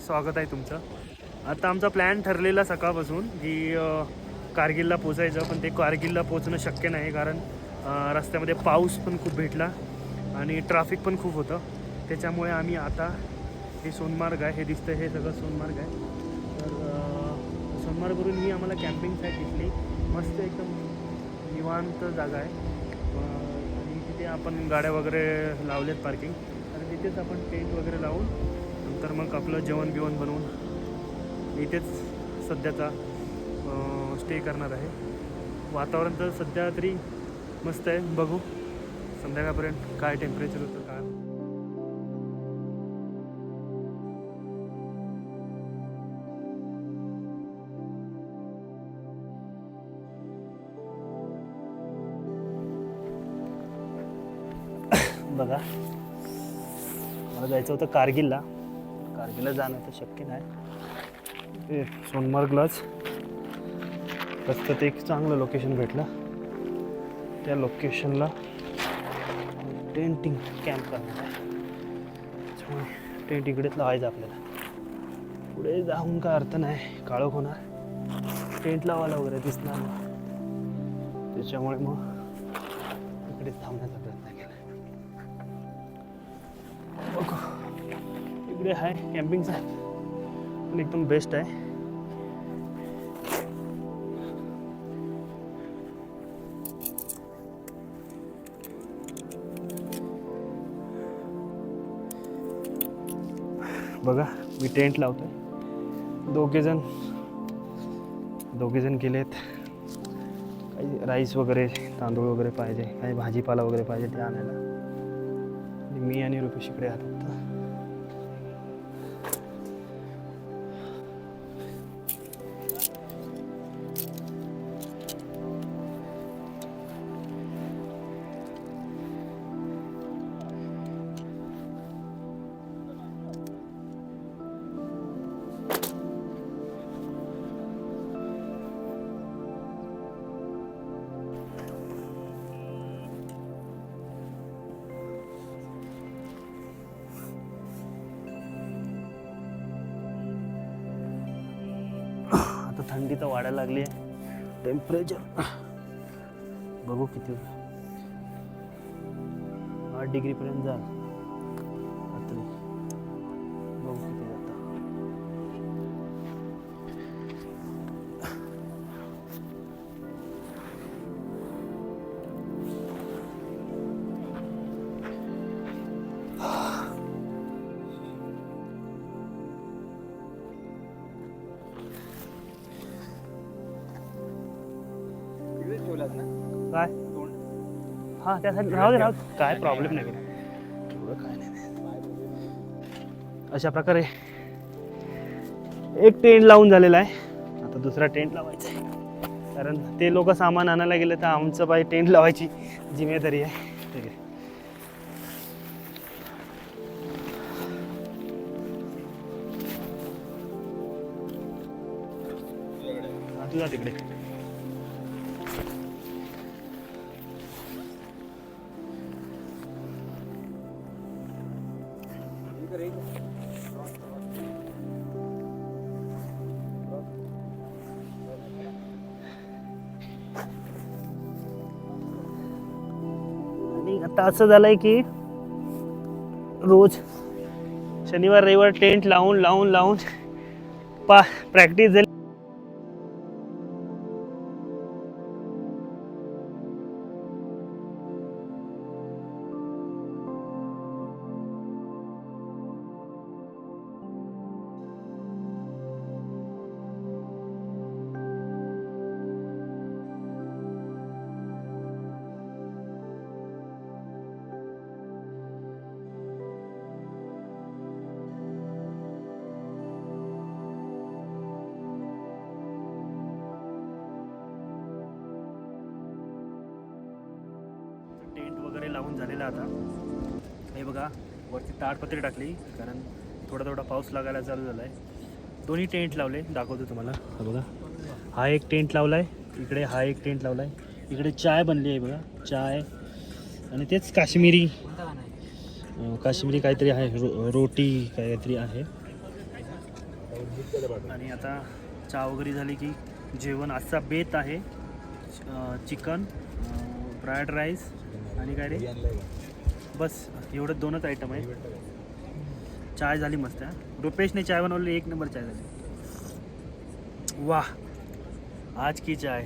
स्वागत आहे तुमचं. आता आमचा प्लॅन ठरलेला सकाळपासून की कारगिलला पोचायचं, पण ते कारगिलला पोचणं शक्य नाही कारण रस्त्यामध्ये पाऊस पण खूप भेटला आणि ट्रॅफिक पण खूप होतं. त्याच्यामुळे आम्ही आता हे सोनमार्ग आहे, हे दिसतं हे सगळं सोनमार्ग आहे. तर सोनमार्गवरून ही आम्हाला कॅम्पिंग साईट दिसली. मस्त एकदम निवांत जागा आहे आणि तिथे आपण गाड्या वगैरे लावलेत पार्किंग आणि तिथेच आपण टेंट वगैरे लावून नंतर मग आपलं जेवण बिवण बनवून इथेच सध्याचा स्टे करणार आहे. वातावरण तर सध्या तरी मस्त आहे. बघू संध्याकाळपर्यंत काय टेम्परेचर होतं काय. बघा मला जायचं होतं कारगिलला. कारगिलला जाणं तर शक्य नाही. ते सोनमार्गलाच रस्त्यात एक चांगलं लोकेशन भेटलं. त्या लोकेशनला टेंटिंग कॅम्प करणार आहे. त्याच्यामुळे टेंट इकडेच लावायचं आपल्याला. पुढे जाऊन काय अर्थ नाही, काळोख होणार, टेंट लावायला वगैरे दिसणार नाही. त्याच्यामुळे मग इकडेच थांबण्याचा प्रयत्न केला. इकडे आहे कॅम्पिंगचा पण एकदम बेस्ट आहे. बघा मी टेंट लावतोय. दोघे जण गेलेत. काही राईस वगैरे तांदूळ वगैरे पाहिजे, काही भाजीपाला वगैरे पाहिजे ते आणायला. मी आणि रुपेश इकडे आलो. आता थंडी तर वाढायला लागली आहे. टेम्परेचर बघू किती, 8 डिग्रीपर्यंत जा. रात्री बघू किती जातं. काय हां त्यासाठी राहू दे काय प्रॉब्लेम नाही. एवढं काय नाही. अशा प्रकारे एक टेंट लावून झालेला आहे. आता दुसरा टेंट लावायचा आहे कारण ते लोक सामान आणायला गेले तर आमचं बाई टेंट लावायची जिम्मेदारी आहे. ठीक आहे तुझा तिकडे. आणि आता असं झालंय की रोज शनिवार रविवार टेंट लावून प्रॅक्टिस झाली. टेंट वगैरे लावून झालेला आता. हे बघा वरती ताडपत्री टाकली कारण थोडा पाऊस लागायला चालू झाला आहे. दोन्ही टेंट लावले, दाखवतो तुम्हाला. हा बघा, हा एक टेंट लावला आहे इकडे, हा एक टेंट लावला आहे इकडे. चाय बनली आहे बघा, चाय आणि तेच काश्मीरी काहीतरी आहे, रोटी काहीतरी आहे. आणि आता चहा वगैरे झाली की जेवण. आजचा बेत आहे चिकन, फ्रायड राईस आणि काय रे, बस एवढं 2च आयटम आहे. चाय झाली मस्त. रुपेशने चाय बनवली, 1 नंबर चाय झाली. वाह, आज की चाय,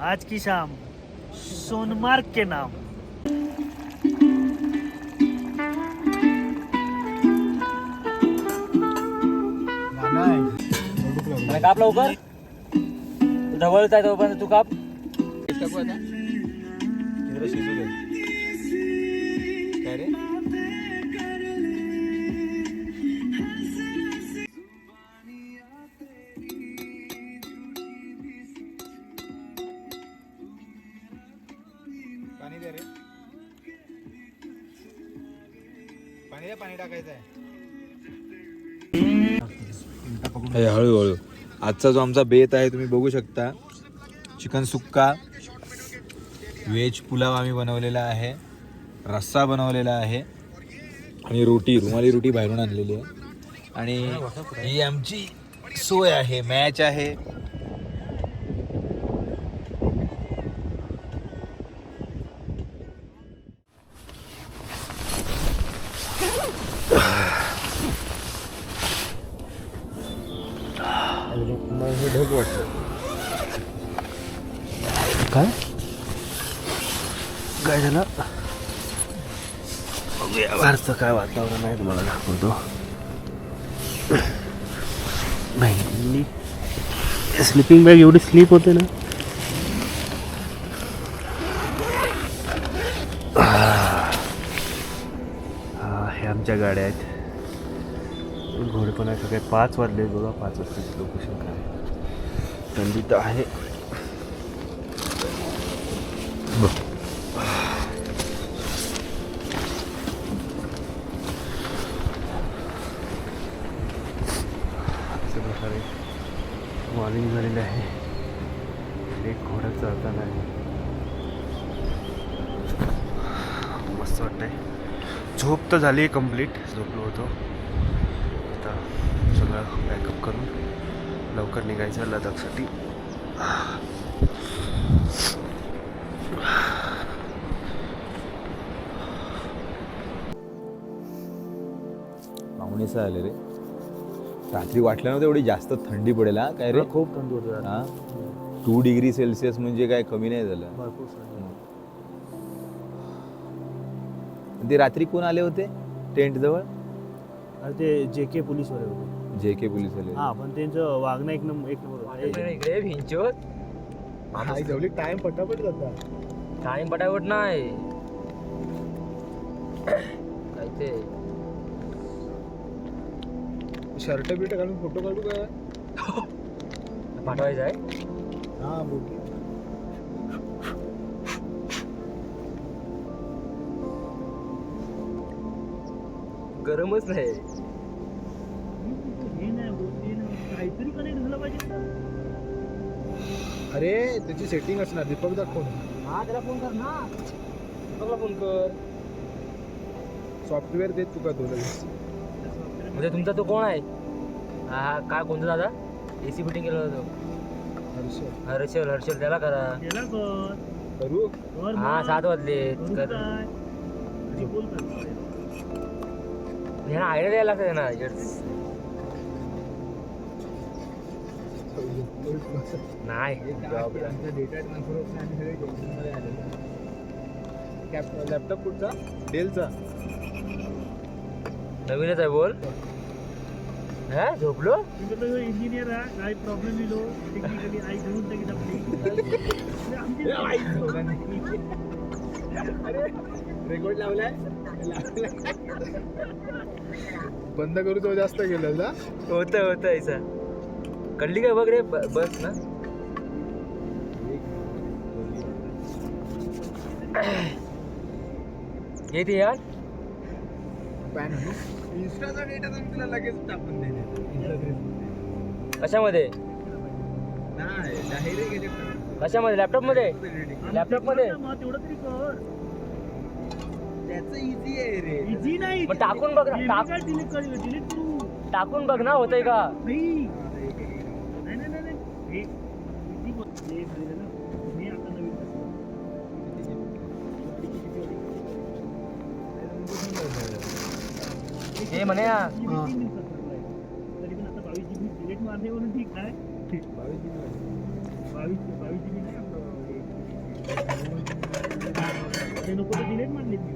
आज की शाम, सोनमार्ग के नाम. काप लवकर, जवळच आहे तोपर्यंत तू काप. काय रे पाणी दे रे, पाणी दे, पाणी टाकायचं आहे. हळूहळू. आजचा जो आमचा बेत आहे तुम्ही बघू शकता. चिकन सुक्का, व्हेज पुलाव आम्ही बनवलेला आहे, रस्सा बनवलेला आहे आणि रोटी, रुमाली रोटी बाहेरून आणलेली आहे. आणि ही आमची सोय आहे, मॅच आहे. ढग वाटतं काय काय झालं? बाहेरचं काय वातावरण आहे तुम्हाला दाखवतो. नाही, स्लिपिंग बॅग एवढी स्लीप होते ना. हे आमच्या गाड्या आहेत. घोडे आहे सगळे. 5 वाजले बघा, 5 वाजताची लोकेशन काय. थंडी तर आहे. अशा प्रकारे मॉर्निंग झालेली आहे. एक घोडा चढताना आहे. मस्त वाटतंय. झोप तर झाली आहे कंप्लीट, झोपलो होतो. आता सगळं पॅकअप करून लवकर निघायचं लडाखसाठी. पाहुणेच आले रे. रात्री वाटलं नव्हतं एवढी जास्त थंडी पडेल. हा काय रे, खूप थंडी होतं. हा 2 डिग्री सेल्सिअस म्हणजे काय कमी नाही झालं. भरपूर. ते रात्री कोण आले होते टेंट जवळ? अरे ते JK पोलीसवाले होते. JK पोलीस आले. हा, पण त्यांचं वागणं एक नंबर इकडे भिंचोत टाइम पटापट जाता. टाइम पटापट नाही काय ते. शर्ट बिर्ट घालून फोटो काढू काय? पाठवायचं आहे. हा बोल. गरमच नाही. काहीतरी कनेक्ट झालं पाहिजे. अरे त्याची सेटिंग असणार. दीपक दाखव. हा, त्याला फोन कर ना. दीपकला फोन कर. सॉफ्टवेअर देत तुका तुला. म्हणजे तुमचा तो कोण आहे? हा, काय कोणता दादा? AC फिटिंग केलं होतं. हर्षल त्याला करा. करू. हा, 7 वाजले. आयडिया द्यायला लागतं ना. नाही लॅपटॉप कुठचा? डेलचा. नवीनच आहे. बोल. हा, झोपलो. इंजिनियर आहे. काही प्रॉब्लेम येलो टेक्निकली आई घेऊन टाकी आपली. रेकॉर्ड लावलाय. बंद करू तो जास्त गेलं ना. होतं ऐसा. कळली काय बघ रे. बस ना. येते यार. इंस्टाचा डेटा तुला लगेच टाकून देणे. कशामध्ये? नाही डायरेक्ट. कशामध्ये? लॅपटॉप मध्ये. लॅपटॉप मध्ये तेवढं तरी कर. त्याचं इझी आहे रे. इझी नाही. मग टाकून बघ ना. डिलीट करू. टाकून बघ ना होतंय का. नाही नाही नाही नाही हे किती हे झालेलं ना हे आता नवीन हे म्हणे ना. तरी पण आता 22 GB डिलीट मारणे म्हणून ठीक आहे. 22 GB नाही आपलं ते नको तर डिलीट मारले मी.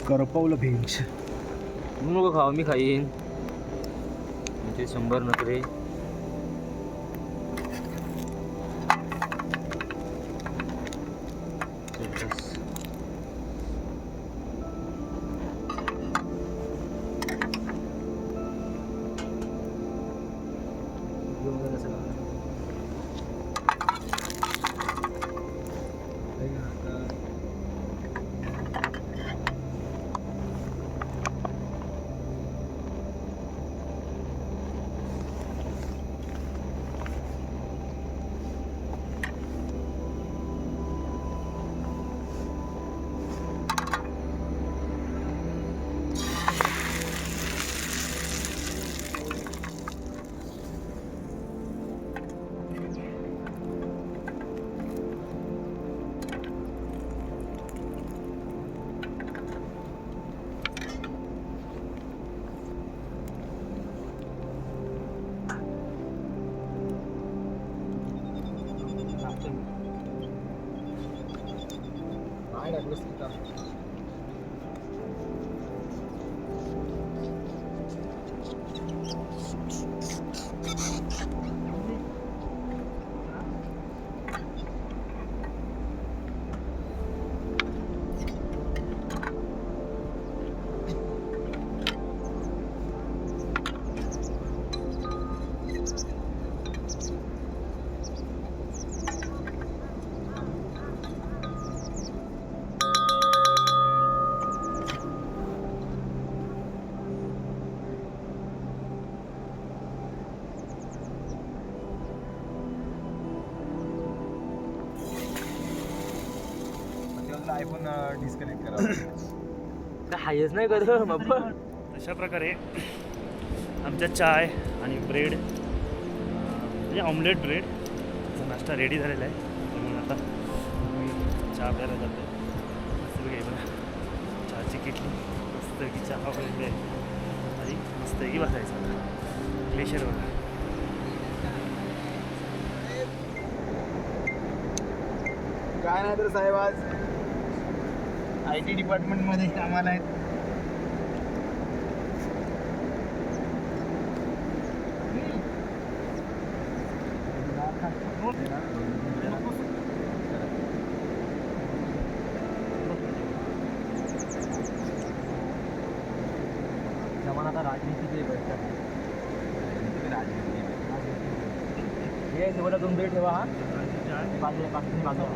करपवलं भेंच. तू नको खाऊ, मी खाईन. ते 100 नखरे. आयफोन डिस्कनेक्ट करा. काय हायच नाही कर मग. अशा प्रकारे आमच्या चाय आणि ब्रेड म्हणजे ऑमलेट ब्रेड नाश्ता रेडी झालेला आहे. म्हणून आता मी चहा प्यायला जातो. मस्तपैकी बघा चहाची किटली मस्तपैकी चहा वगैरे आहे आणि मस्तपैकी बसायचं. ग्लेशियर बघा. काय नाही तर साहेब आज IT डिपार्टमेंटमध्ये कामाला आहेत. आता राजनीती हे तुम्हाला 2 ब्रेड ठेवा. हा बाजूला बाजूला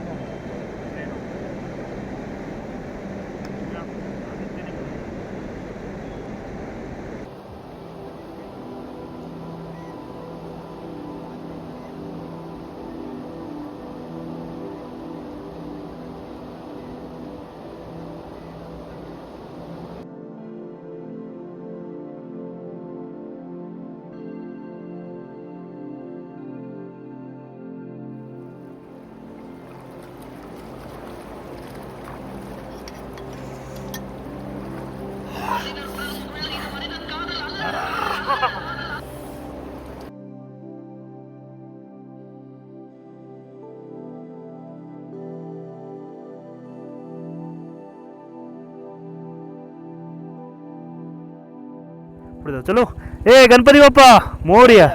पुढे जाऊ. चलो ए गणपती बाप्पा मोरया.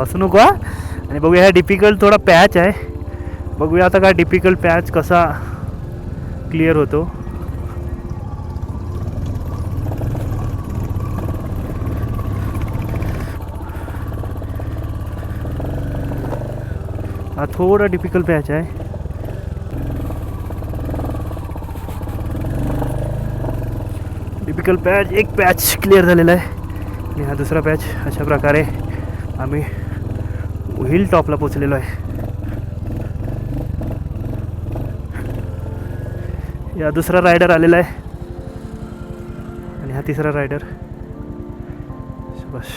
असं नको हा. आणि बघूया ह्या डिफिकल्ट थोडा पॅच आहे बघूया आता काय डिफिकल्ट पॅच कसा क्लिअर होतो. हा थोडा डिफिकल्ट पॅच आहे. डिफिकल्ट पॅच, एक पॅच क्लिअर झालेला आहे आणि हा दुसरा पॅच. अशा प्रकारे आम्ही हिल टॉपला पोचलेलो आहे. या दुसरा रायडर आलेला आहे आणि हा तिसरा रायडर. बस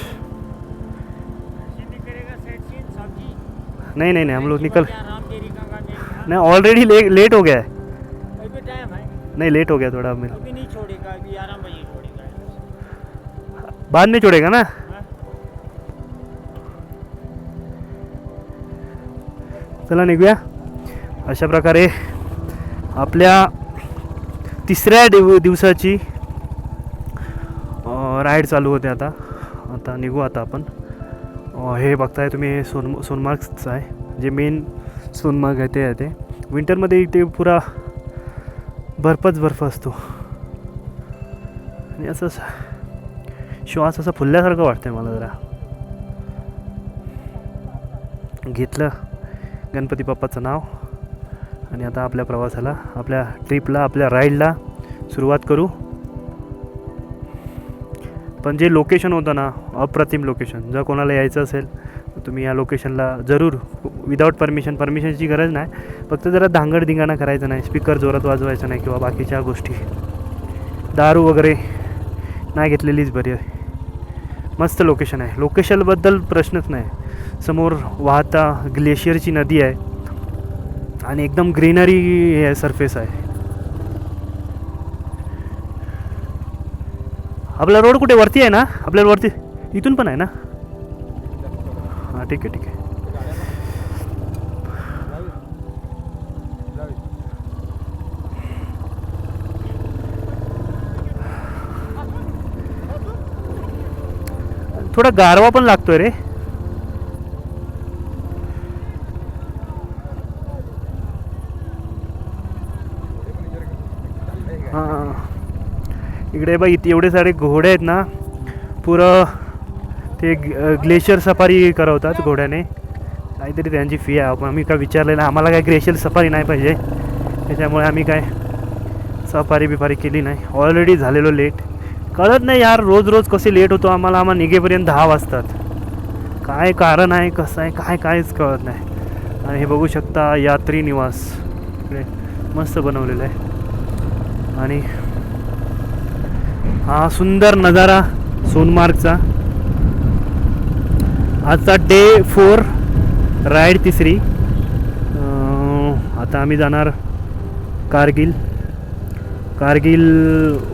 नहीं नहीं नहीं, हम लोग निकल नहीं, ऑलरेडी लेट हो गया है. नहीं लेट हो गया थोड़ा. मेरा अभी नहीं छोड़ेगा, अभी 11 बजे छोड़ेगा. बाद में छोड़ेगा ना. चला निघूया. अशा प्रकारे आपल्या तिसऱ्या दिवसाची राईड चालू होते. आता निघू. आता आपण हे बघताय तुम्ही सोनमार्गचं आहे, जे मेन सोनमार्ग आहे ते आहे. ते विंटरमध्ये इथे पुरा बर्फ असतो आणि असं श्वास असा फुलल्यासारखं वाटतंय मला. जरा घेतलं गणपती बाप्पाचं नाव आणि आता आपल्या प्रवासाला, आपल्या ट्रिपला, आपल्या राईडला सुरुवात करू. पण जे लोकेशन होतं ना, अप्रतिम लोकेशन. जर कोणाला यायचं असेल तर तुम्ही या लोकेशनला जरूर, विदाऊट परमिशनची गरज नाही. फक्त जरा धांगडधिंगाणा करायचं नाही, स्पीकर जोरात वाजवायचं नाही किंवा बाकीच्या गोष्टी. दारू वगैरे नाही घेतलेलीच बरी आहे. मस्त लोकेशन आहे. लोकेशनबद्दल प्रश्नच नाही. समोर वाहता ग्लेशियरची नदी आहे आणि एकदम ग्रीनरी हे सरफेस आहे. आपला रोड कुठे वरती आहे ना? आपल्याला वरती इथून पण आहे ना? हां ठीक आहे. थोडा गारवा पण लागतोय रे. हां इकडे बघ, इथे एवढे सारे घोडे आहेत ना. पुरं ते ग्लेशियर सफारी करवतात घोड्याने. काहीतरी त्यांची फी आहे. आम्ही काय विचारलेलं, आम्हाला काय ग्लेशियर सफारी नाही पाहिजे, त्याच्यामुळे आम्ही काय सफारी बिफारी केली नाही. ऑलरेडी झालेलो लेट. कळत नाही यार, रोज कसे लेट होतो आम्हाला निघेपर्यंत 10 वाजतात. काय कारण आहे, कसं आहे, काहीच कळत नाही. आणि हे बघू शकता यात्री निवास इकडे मस्त बनवलेलं आहे. आणि हा सुंदर नजारा सोनमार्गचा. आजचा डे 4, राईड तिसरी. आता आम्ही जाणार कारगिल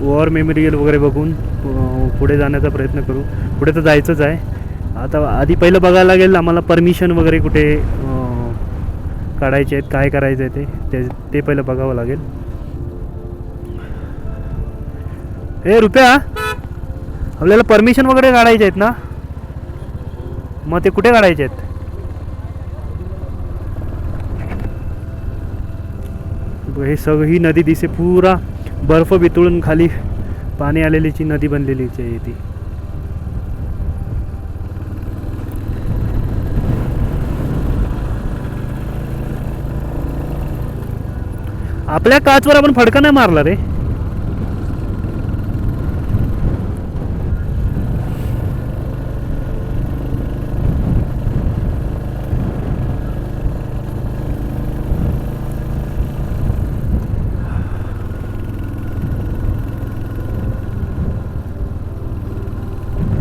वॉर मेमोरियल वगैरे बघून पुढे जाण्याचा प्रयत्न करू. पुढे तर जायचंच आहे. आता आधी पहिलं बघायला लागेल आम्हाला परमिशन वगैरे कुठे काढायचे आहेत, काय करायचं आहे ते पहिलं बघावं लागेल. रुपया, आपल्याला परमिशन वगैरे काढायचे आहेत ना? मग ते कुठे काढायचे आहेत? हे सगळी नदी दिसे, पुरा बर्फ बितळून खाली पाणी आलेलीची नदी बनलेलीची आहे ती. आपल्या काचवर आपण फडका नाही मारला रे.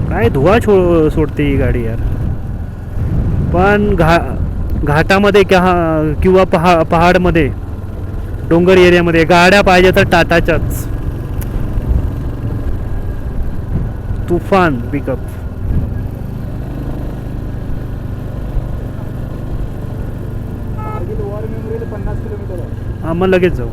काय धुवा सोडते ही गाडी यार. पण घाटामध्ये किंवा पहाडमध्ये, डोंगर एरियामध्ये गाड्या पाहिजे तर टाटाच्याच. तुफान पिकअप. हा मग लगेच जाऊ.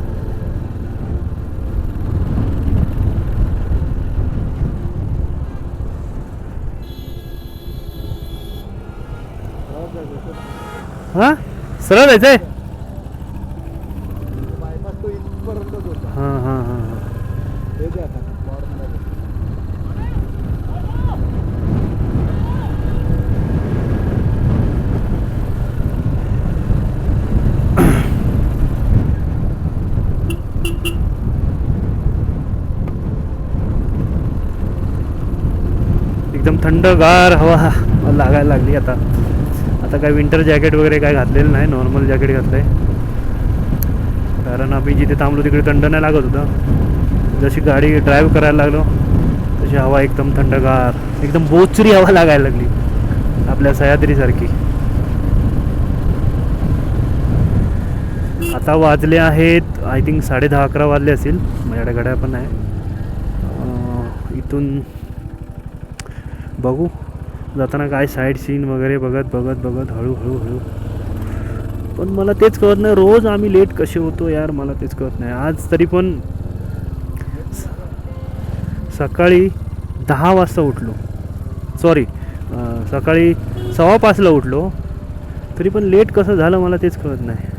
हां सरळ जायचंय. एकदम थंडगार हवा लागायला लागली आता. आता काय विंटर जॅकेट वगैरे काय घातलेलं नाही, नॉर्मल जॅकेट घातलं आहे. कारण आम्ही जिथे थांबलो तिकडे थंड नाही लागत होतं. जशी गाडी ड्राईव्ह करायला लागलो तशी हवा एकदम थंडगार, एकदम बोचरी हवा लागायला लागली आपल्या सह्याद्रीसारखी. आता वाजले आहेत आय थिंक 10:30-11 वाजले असतील. माझ्याकडे घड्याळ पण आहे. इथून बघू जाताना काय साईड सीन वगैरे बघत हळू. पण मला तेच कळत नाही, रोज आम्ही लेट कसे होतो यार, मला तेच कळत नाही. आज तरी पण सकाळी 10 वाजता उठलो, सॉरी सकाळी 5:15 उठलो, तरी पण लेट कसं झालं मला तेच कळत नाही.